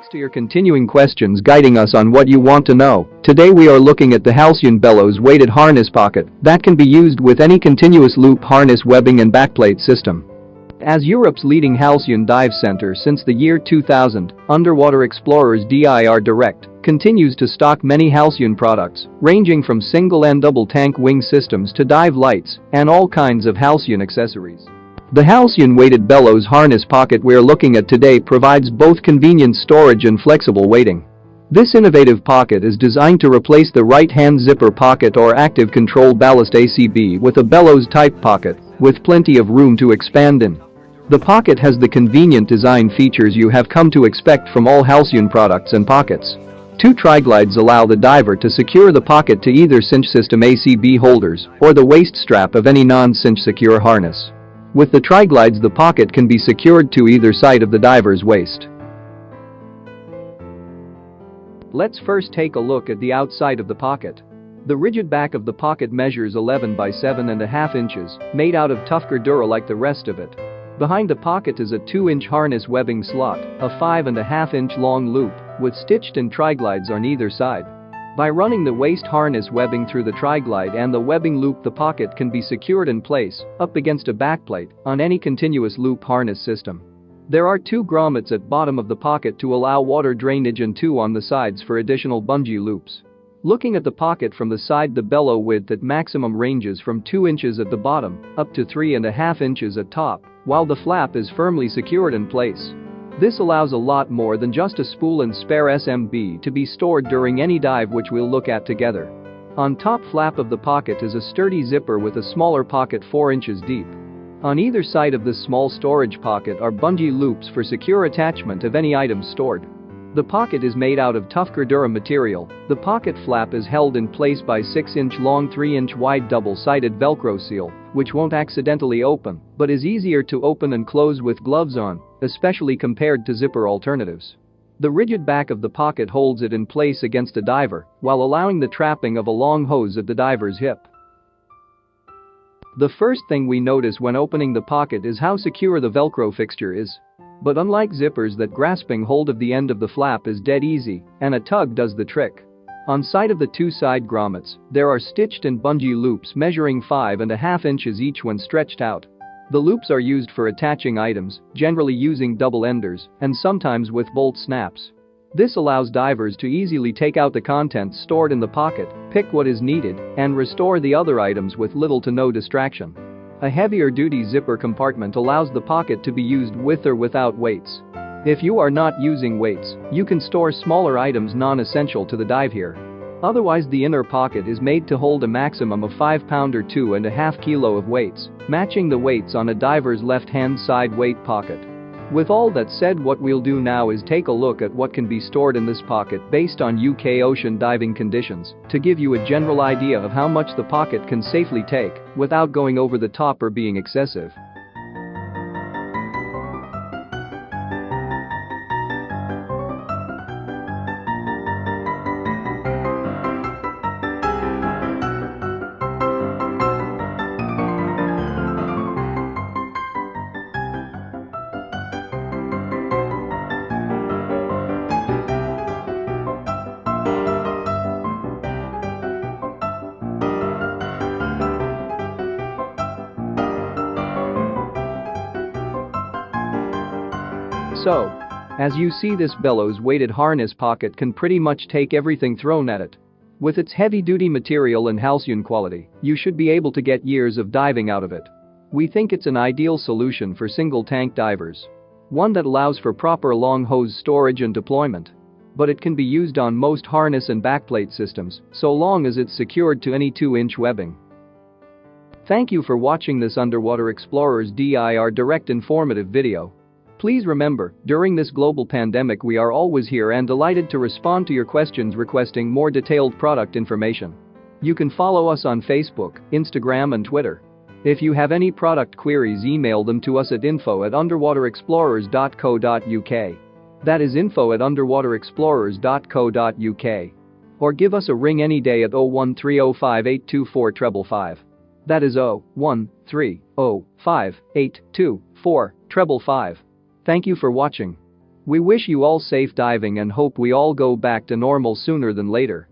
Thanks to your continuing questions guiding us on what you want to know. Today we are looking at the Halcyon Bellows weighted harness pocket that can be used with any continuous loop harness webbing and backplate system. As Europe's leading Halcyon dive center since the year 2000, Underwater Explorers DIR Direct continues to stock many Halcyon products, ranging from single and double tank wing systems to dive lights and all kinds of Halcyon accessories. The Halcyon weighted Bellows harness pocket we're looking at today provides both convenient storage and flexible weighting. This innovative pocket is designed to replace the right-hand zipper pocket or active control ballast ACB with a Bellows-type pocket with plenty of room to expand in. The pocket has the convenient design features you have come to expect from all Halcyon products and pockets. Two tri-glides allow the diver to secure the pocket to either cinch system ACB holders or the waist strap of any non-cinch secure harness. With the tri-glides, the pocket can be secured to either side of the diver's waist. Let's first take a look at the outside of the pocket. The rigid back of the pocket measures 11 by 7.5 inches, made out of tough Gordura like the rest of it. Behind the pocket is a 2-inch harness webbing slot, a 5.5-inch long loop, with stitched-in tri-glides on either side. By running the waist harness webbing through the tri-glide and the webbing loop, the pocket can be secured in place, up against a backplate, on any continuous loop harness system. There are 2 grommets at bottom of the pocket to allow water drainage and 2 on the sides for additional bungee loops. Looking at the pocket from the side, the bellow width at maximum ranges from 2 inches at the bottom, up to 3.5 inches at top, while the flap is firmly secured in place. This allows a lot more than just a spool and spare SMB to be stored during any dive, which we'll look at together. On top flap of the pocket is a sturdy zipper with a smaller pocket 4 inches deep. On either side of this small storage pocket are bungee loops for secure attachment of any items stored. The pocket is made out of tough Gordura material. The pocket flap is held in place by 6-inch long 3-inch wide double-sided Velcro seal, which won't accidentally open, but is easier to open and close with gloves on, especially compared to zipper alternatives. The rigid back of the pocket holds it in place against a diver, while allowing the trapping of a long hose at the diver's hip. The first thing we notice when opening the pocket is how secure the Velcro fixture is. But unlike zippers, that grasping hold of the end of the flap is dead easy, and a tug does the trick. On side of the 2 side grommets, there are stitched-in bungee loops measuring 5.5 inches each when stretched out. The loops are used for attaching items, generally using double enders, and sometimes with bolt snaps. This allows divers to easily take out the contents stored in the pocket, pick what is needed, and restore the other items with little to no distraction. A heavier-duty zipper compartment allows the pocket to be used with or without weights. If you are not using weights, you can store smaller items non-essential to the dive here. Otherwise, the inner pocket is made to hold a maximum of 5 pound or 2.5 kilo of weights, matching the weights on a diver's left-hand side weight pocket. With all that said, what we'll do now is take a look at what can be stored in this pocket based on UK ocean diving conditions, to give you a general idea of how much the pocket can safely take without going over the top or being excessive. So, as you see, this Bellows weighted harness pocket can pretty much take everything thrown at it. With its heavy-duty material and Halcyon quality, you should be able to get years of diving out of it. We think it's an ideal solution for single-tank divers. One that allows for proper long hose storage and deployment. But it can be used on most harness and backplate systems, so long as it's secured to any 2-inch webbing. Thank you for watching this Underwater Explorers DIR Direct informative video. Please remember, during this global pandemic we are always here and delighted to respond to your questions requesting more detailed product information. You can follow us on Facebook, Instagram and Twitter. If you have any product queries, email them to us at info@underwaterexplorers.co.uk. That is info@underwaterexplorers.co.uk. Or give us a ring any day at 01305824555. That is 01305824555. Thank you for watching. We wish you all safe diving and hope we all go back to normal sooner than later.